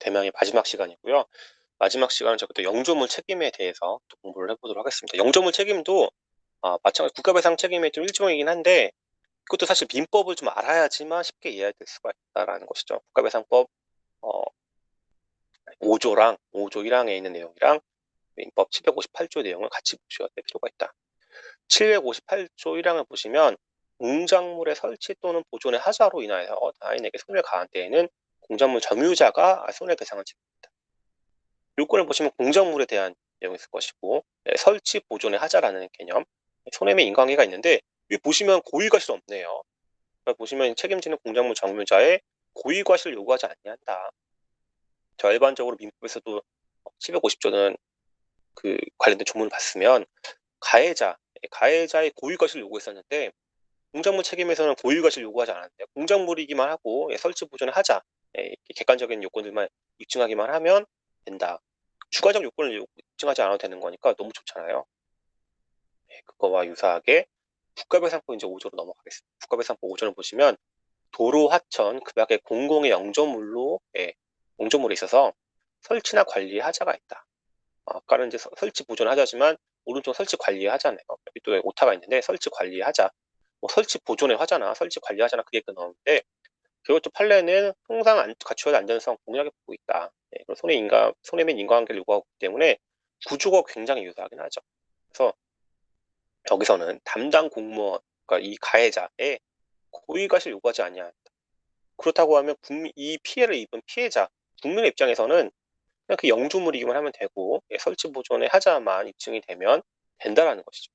대망의 마지막 시간이고요. 마지막 시간은 제가 또 영조물 책임에 대해서 또 공부를 해보도록 하겠습니다. 영조물 책임도 마찬가지 국가배상 책임의 좀 일종이긴 한데 그것도 사실 민법을 좀 알아야지만 쉽게 이해될 수가 있다라는 것이죠. 국가배상법 5조랑 5조 1항에 있는 내용이랑 민법 758조 내용을 같이 보셔야 될 필요가 있다. 758조 1항을 보시면 공작물의 설치 또는 보존의 하자로 인하여 타인에게 손해를 가한 때에는 공작물 점유자가 손해배상을 책임집니다. 요건을 보시면 공작물에 대한 내용이 있을 것이고 설치 보존의 하자라는 개념, 손해매 인과관계가 있는데 여기 보시면 고의과실 없네요. 그러니까 보시면 책임지는 공작물 점유자의 고의과실을 요구하지 아니한다. 저 일반적으로 민법에서도 750조는 그 관련된 조문을 봤으면 가해자의 고의과실을 요구했었는데 공작물 책임에서는 고의과실 요구하지 않았는데 공작물이기만 하고 설치 보존을 하자 객관적인 요건들만 입증하기만 하면 된다. 추가적 요건을 입증하지 않아도 되는 거니까 너무 좋잖아요. 그거와 유사하게 국가배상법 이제 5조로 넘어가겠습니다. 국가배상법 5조를 보시면 도로, 하천, 그 밖에 공공의 영조물에 있어서 설치나 관리의 하자가 있다. 아까는 이제 설치 보존 하자지만 오른쪽 설치 관리의 하자네요. 여기 또 오타가 있는데 설치 관리의 하자, 뭐 설치 보존의 하자나 설치 관리 하자나 그게 그 나오는데 그것도 판례는 통상 갖추어야 안전성 공약에 보고 있다. 그리고 손해민 인과관계를 요구하기 때문에 구조가 굉장히 유사하긴 하죠. 그래서 여기서는 담당 공무원, 그러니까 이 가해자의 고의과실 요구하지 아니한다. 그렇다고 하면 이 피해를 입은 피해자, 국민의 입장에서는 그냥 그 영주물이기만 하면 되고 설치 보존의 하자만 입증이 되면 된다라는 것이죠.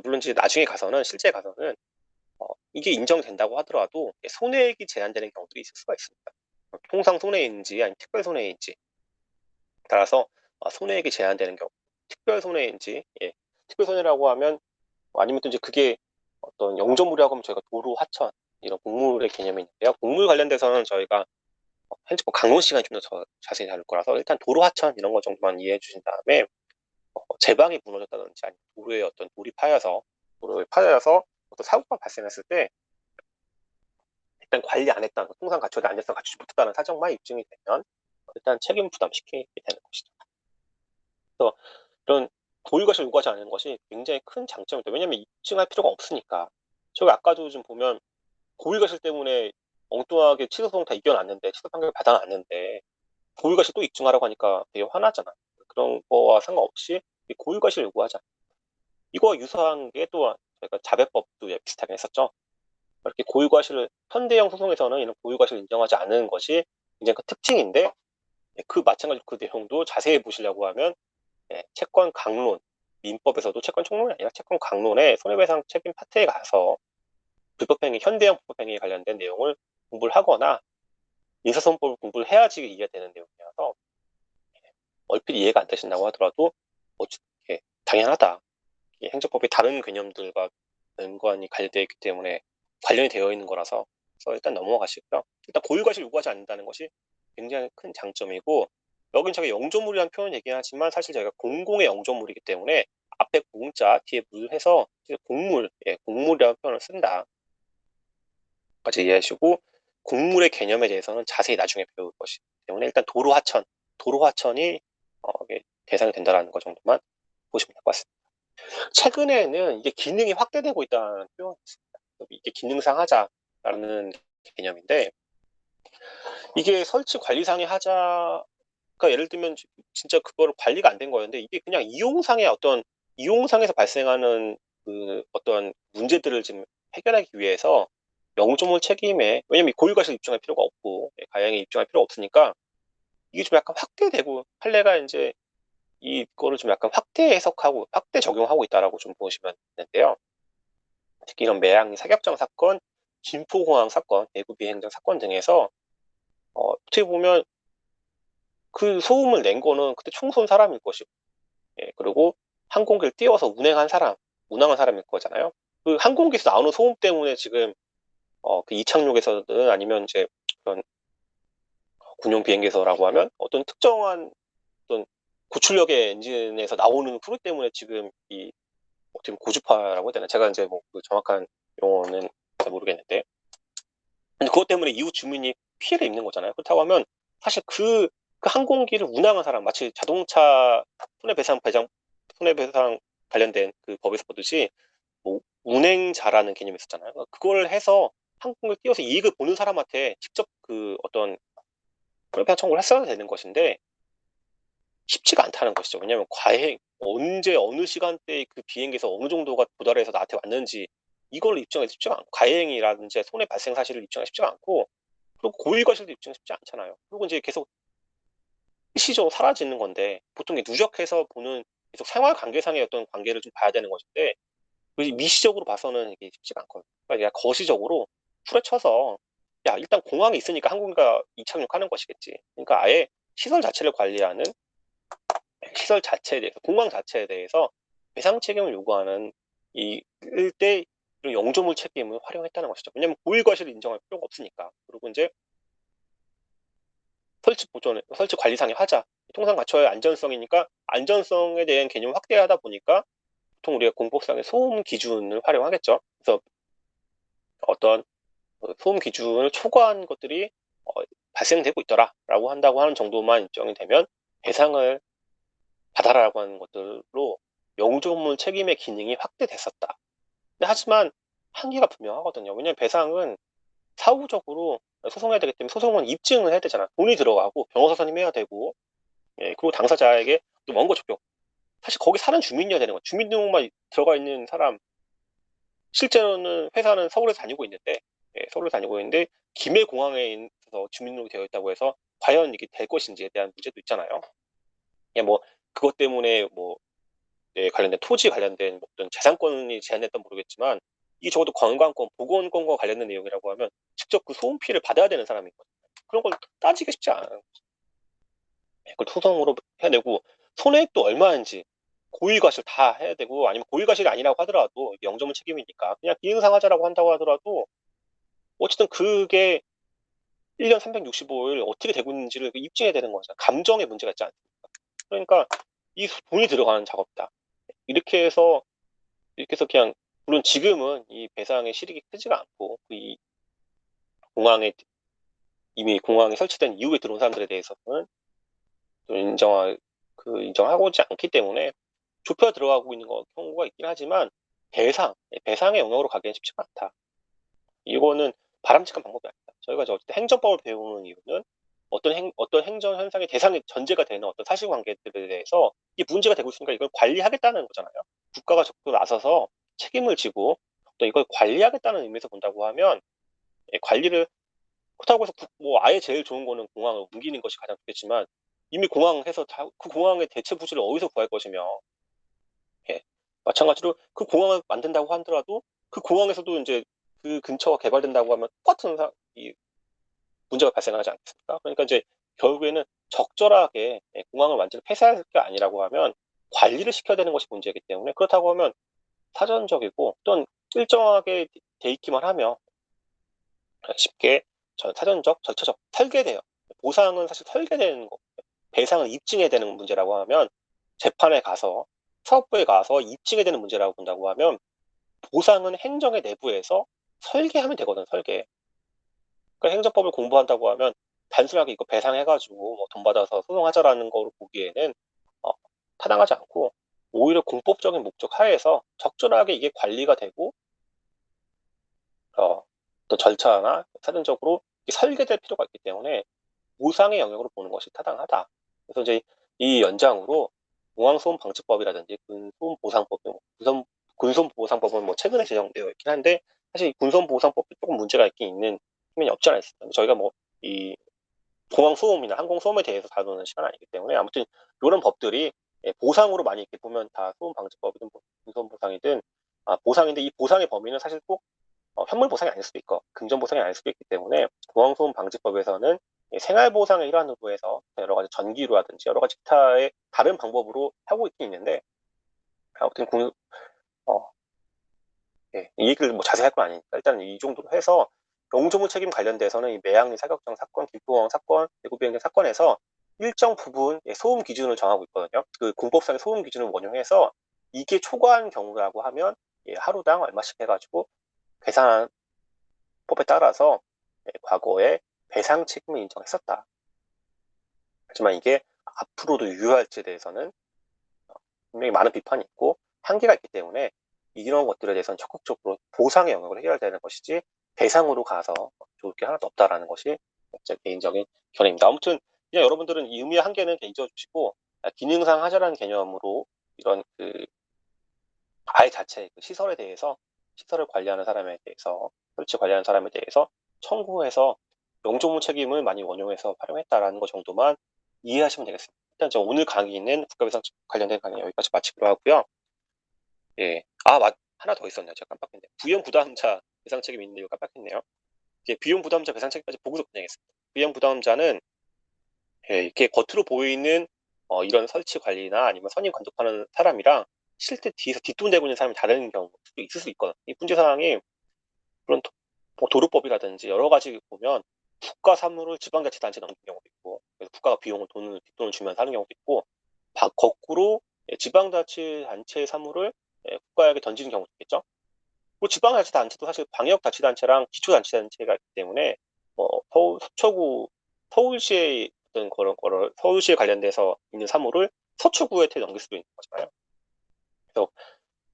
물론 이제 나중에 가서는 실제 가서는 이게 인정된다고 하더라도 손해액이 제한되는 경우들이 있을 수가 있습니다. 통상 손해인지 아니면 특별 손해인지 따라서 손해액이 제한되는 경우, 특별 손해인지 특별 손해라고 하면 아니면 또 이제 그게 어떤 영조물이라고 하면 저희가 도로, 하천 이런 공물의 개념이 있는데요. 공물 관련돼서는 저희가 현재법 강론 시간이 좀 더 자세히 다룰 거라서 일단 도로, 하천 이런 거 정도만 이해해 주신 다음에 제방이 무너졌다든지 아니면 도로에 어떤 돌이 파여서 어떤 사고가 발생했을 때 일단 관리 안 했다는 거, 통상 갖춰야 안전성 갖추지 못했다는 사정만 입증이 되면 일단 책임 부담시키게 되는 것이죠. 그래서 이런 고의과실 요구하지 않는 것이 굉장히 큰 장점이다. 왜냐하면 입증할 필요가 없으니까. 저기 아까도 좀 보면 고의과실 때문에 엉뚱하게 취소소송 다 이겨놨는데 취소 판결 받아놨는데 고의과실 또 입증하라고 하니까 되게 화나잖아. 그런 거와 상관없이 고의과실 요구하지 않는 이거와 유사한 게 또 저희가 자배법도 비슷하게 했었죠. 이렇게 고의과실을 현대형 소송에서는 이런 고의과실을 인정하지 않는 것이 굉장히 그 특징인데 그 마찬가지로 그 내용도 자세히 보시려고 하면 채권 강론, 민법에서도 채권 총론이 아니라 채권 강론의 손해배상 책임 파트에 가서 현대형 불법행위에 관련된 내용을 공부를 하거나 민사소송법을 공부를 해야지 이해가 되는 내용이라서 얼핏 이해가 안 되신다고 하더라도 당연하다. 행정법이 다른 개념들과 연관이 관련되어 있기 때문에 관련이 되어 있는 거라서 그래서 일단 넘어가시고요. 일단 고의과실 요구하지 않는다는 것이 굉장히 큰 장점이고 여긴 제가 영조물이라는 표현을 얘기는 하지만 사실 저희가 공공의 영조물이기 때문에 앞에 공자 뒤에 물 해서 공물이라는 표현을 쓴다. 까지 이해하시고 공물의 개념에 대해서는 자세히 나중에 배울 것이기 때문에 일단 도로 하천이 대상이 된다는 것 정도만 보시면 될 것 같습니다. 최근에는 이게 기능이 확대되고 있다는 표현이 있습니다. 이게 기능상 하자라는 개념인데 이게 설치 관리상의 하자가 예를 들면 진짜 그거를 관리가 안 된 거였는데 이게 그냥 이용상에서 발생하는 그 어떤 문제들을 지금 해결하기 위해서 영조물 책임에 왜냐면 고의과실 입증할 필요가 없고 가해행위 입증할 필요가 없으니까 이게 좀 약간 확대되고 판례가 이제 이거를 좀 약간 확대 해석하고 확대 적용하고 있다라고 좀 보시면 되는데요. 특히 이런 매양 사격장 사건, 김포공항 사건, 내부 비행장 사건 등에서 어떻게 보면 그 소음을 낸 거는 그때 총 쏜 사람일 것이고, 그리고 항공기를 띄워서 운항한 사람일 거잖아요. 그 항공기에서 나오는 소음 때문에 지금 그 이착륙에서든 아니면 이제 그런 군용 비행기에서라고 하면 어떤 특정한 어떤 고출력의 엔진에서 나오는 크루 때문에 지금 이 어떻게 고주파라고 해야 되나? 제가 이제 뭐 그 정확한 용어는 잘 모르겠는데, 근데 그것 때문에 이웃 주민이 피해를 입는 거잖아요. 그렇다고 하면 사실 그 그 항공기를 운항한 사람, 마치 자동차 손해배상 관련된 그 법에서 보듯이 뭐 운행자라는 개념이 있었잖아요. 그걸 해서 항공을 띄워서 이익을 보는 사람한테 직접 그 어떤 손해배상 청구를 했어야 되는 것인데 쉽지가 않다는 것이죠. 왜냐하면 언제 어느 시간대에 그 비행기에서 어느 정도가 도달해서 나한테 왔는지 이걸 입증하기 쉽지가 않고, 과잉이라든지 손해 발생 사실을 입증하기 쉽지가 않고, 그리고 고의과실도 입증이 쉽지 않잖아요. 그리고 이제 계속 일시적으로 사라지는 건데, 보통 누적해서 보는 계속 생활 관계상의 어떤 관계를 좀 봐야 되는 것인데, 미시적으로 봐서는 이게 쉽지가 않거든요. 그러니까 거시적으로 후려쳐서 야 일단 공항에 있으니까 항공기가 이착륙하는 것이겠지. 그러니까 아예 시설 자체를 관리하는, 시설 자체에 대해서, 공항 자체에 대해서 배상 책임을 요구하는 이 일대 영조물 책임을 활용했다는 것이죠. 왜냐하면 고의 과실을 인정할 필요가 없으니까. 그리고 이제 설치 관리상의 하자, 통상 갖춰야 할 안전성이니까 안전성에 대한 개념을 확대하다 보니까 보통 우리가 공법상의 소음 기준을 활용하겠죠. 그래서 어떤 소음 기준을 초과한 것들이 발생되고 있더라라고 한다고 하는 정도만 인정이 되면 배상을 받아라라고 하는 것들로 영조물 책임의 기능이 확대됐었다. 근데 하지만 한계가 분명하거든요. 왜냐하면 배상은 사후적으로 소송해야 되기 때문에 소송은 입증을 해야 되잖아. 돈이 들어가고 변호사 선임해야 되고, 예, 그리고 당사자에게 또 원고 적용. 사실 거기 사는 주민이어야 되는 거야. 주민등록만 들어가 있는 사람, 실제로는 회사는 서울에 다니고 있는데, 예, 서울에 다니고 있는데 김해 공항에 있어서 주민등록이 되어 있다고 해서 과연 이게 될 것인지에 대한 문제도 있잖아요. 예, 뭐 그것 때문에 뭐 예, 관련된 토지 관련된 어떤 재산권이 제한됐던 모르겠지만, 이 적어도 관광권, 보건권과 관련된 내용이라고 하면 직접 그 소음 피해를 받아야 되는 사람이거든요. 그런 걸 따지기 쉽지 않아요. 그걸 소송으로 해야 되고, 손해액도 얼마인지 고의과실 다 해야 되고, 아니면 고의과실이 아니라고 하더라도 영점을 책임이니까 그냥 비응상하자라고 한다고 하더라도 어쨌든 그게 1년 365일 어떻게 되고 있는지를 입증해야 되는 거죠. 감정의 문제가 있지 않습니까? 그러니까 이 돈이 들어가는 작업이다. 이렇게 해서 그냥, 물론 지금은 이 배상의 실익이 크지가 않고 이 공항에 이미 공항에 설치된 이후에 들어온 사람들에 대해서는 또 인정하고지 않기 때문에 좁혀 들어가고 있는 경우가 있긴 하지만, 배상의 영역으로 가기엔 쉽지가 않다. 이거는 바람직한 방법이 아니다. 저희가 어쨌든 행정법을 배우는 이유는 어떤 행정 현상의 대상의 전제가 되는 어떤 사실관계들에 대해서 이게 문제가 되고 있으니까 이걸 관리하겠다는 거잖아요. 국가가 적극 나서서 책임을 지고 또 이걸 관리하겠다는 의미에서 본다고 하면, 예, 관리를 그렇다고 해서 뭐 아예 제일 좋은 거는 공항을 옮기는 것이 가장 좋겠지만, 이미 공항에서 그 공항의 대체 부지를 어디서 구할 것이며, 예, 마찬가지로 그 공항을 만든다고 하더라도 그 공항에서도 이제 그 근처가 개발된다고 하면 똑같은 이 문제가 발생하지 않겠습니까? 그러니까 이제 결국에는 적절하게, 예, 공항을 완전히 폐쇄할 게 아니라고 하면 관리를 시켜야 되는 것이 문제이기 때문에, 그렇다고 하면 사전적이고 또는 일정하게 돼 있기만 하면 쉽게 사전적, 절차적 설계돼요. 보상은 사실 설계되는 거, 배상을 입증해야 되는 문제라고 하면, 재판에 가서 사업부에 가서 입증해야 되는 문제라고 본다고 하면, 보상은 행정의 내부에서 설계하면 되거든, 설계. 그러니까 행정법을 공부한다고 하면 단순하게 이거 배상해가지고 뭐돈 받아서 소송하자라는 거로 보기에는 어, 타당하지 않고, 오히려 공법적인 목적 하에서 적절하게 이게 관리가 되고 또 절차나 사전적으로 설계될 필요가 있기 때문에 보상의 영역으로 보는 것이 타당하다. 그래서 이제 이 연장으로 공항소음방지법이라든지 군소음보상법은 뭐 최근에 제정되어 있긴 한데, 사실 군소음보상법도 조금 문제가 있는 측면이 없지 않아 있습니다. 저희가 뭐 이 공항소음이나 항공소음에 대해서 다루는 시간은 아니기 때문에, 아무튼 이런 법들이, 예, 보상으로 많이 이렇게 보면 다 소음방지법이든 군소음보상이든 보상인데, 이 보상의 범위는 사실 꼭 현물 보상이 아닐 수도 있고 금전 보상이 아닐 수도 있기 때문에, 공항소음 방지법에서는 생활 보상의 일환으로 해서 여러 가지 전기료라든지 여러 가지 기타의 다른 방법으로 하고 있긴 있는데, 아무튼 어, 예, 이 얘기를 뭐 자세히 할 건 아니니까 일단 이 정도로 해서, 영조물 책임 관련돼서는 이 매양리 사격장 사건, 김포공항 사건, 대구비행기 사건에서 일정 부분, 예, 소음 기준을 정하고 있거든요. 그 공법상의 소음 기준을 원용해서 이게 초과한 경우라고 하면, 예, 하루당 얼마씩 해가지고 계산한 법에 따라서, 예, 과거에 배상 책임을 인정했었다. 하지만 이게 앞으로도 유효할지에 대해서는 분명히 많은 비판이 있고 한계가 있기 때문에 이런 것들에 대해서는 적극적으로 보상의 영역을 해야 되는 것이지 배상으로 가서 좋을 게 하나도 없다라는 것이 제 개인적인 견해입니다. 아무튼 그냥 여러분들은 이 의미의 한계는 잊어주시고 기능상 하자라는 개념으로 이런 아예 자체 시설에 대해서 시설을 관리하는 사람에 대해서 설치 관리하는 사람에 대해서 청구해서 영종무 책임을 많이 원용해서 활용했다라는 것 정도만 이해하시면 되겠습니다. 일단 저 오늘 강의는 국가배상 관련된 강의 여기까지 마치기로 하고요. 예. 하나 더 있었네요. 제가 깜빡했네요. 부연 부담자 배상 책임이 있는데 이거 깜빡했네요. 이게 비용 부담자 배상 책임까지 보고서 진행했습니다. 비용 부담자는 이렇게 겉으로 보이는 이런 설치 관리나 아니면 선임 감독하는 사람이랑 실제 뒤에서 뒷돈 대고 있는 사람이 다른 경우도 있을 수 있거든요. 이 문제 사항이 그런 도로법이라든지 여러 가지 보면 국가 사무를 지방자치단체에 넘기는 경우도 있고, 그래서 국가가 뒷돈을 주면서 하는 경우도 있고, 거꾸로 지방자치단체의 사무를 국가에게 던지는 경우도 있겠죠. 뭐 지방자치단체도 사실 방역자치단체랑 기초자치단체가 있기 때문에 서초구 서울시의 어떤 그런 거를 서울시에 관련돼서 있는 사무를 서초구에 넘길 수도 있는 거잖아요. 그래서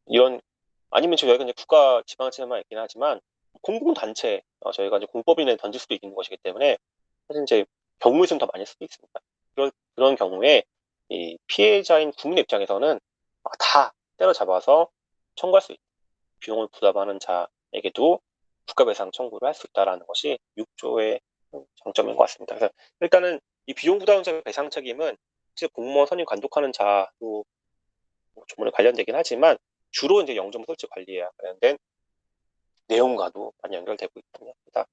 이런 아니면 저희가 이제 국가 지방자치만 있긴 하지만 공공단체 저희가 이제 공법인에 던질 수도 있는 것이기 때문에 사실 이제 경우의 수는 더 많을 수도 있습니다. 그런 경우에 이 피해자인 국민 입장에서는 다 때려잡아서 청구할 수 있다. 비용을 부담하는 자에게도 국가배상 청구를 할 수 있다는 것이 6조의 장점인 것 같습니다. 그래서 일단은 이 비용 부담자 배상 책임은 실제 공무원 선임 감독하는 자도 조문에 관련되긴 하지만 주로 이제 영점 설치 관리에 관련된 내용과도 많이 연결되고 있습니다.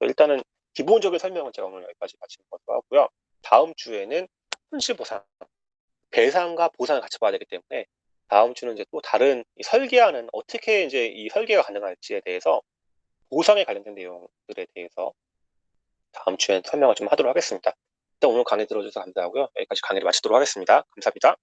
일단은 기본적인 설명은 제가 오늘 여기까지 마치는 것으로 하고요. 다음 주에는 손실보상, 배상과 보상을 같이 봐야 되기 때문에 다음 주는 이제 또 다른 설계하는 어떻게 이제 이 설계가 가능할지에 대해서 보상에 관련된 내용들에 대해서 다음 주엔 설명을 좀 하도록 하겠습니다. 일단 오늘 강의 들어주셔서 감사하고요. 여기까지 강의를 마치도록 하겠습니다. 감사합니다.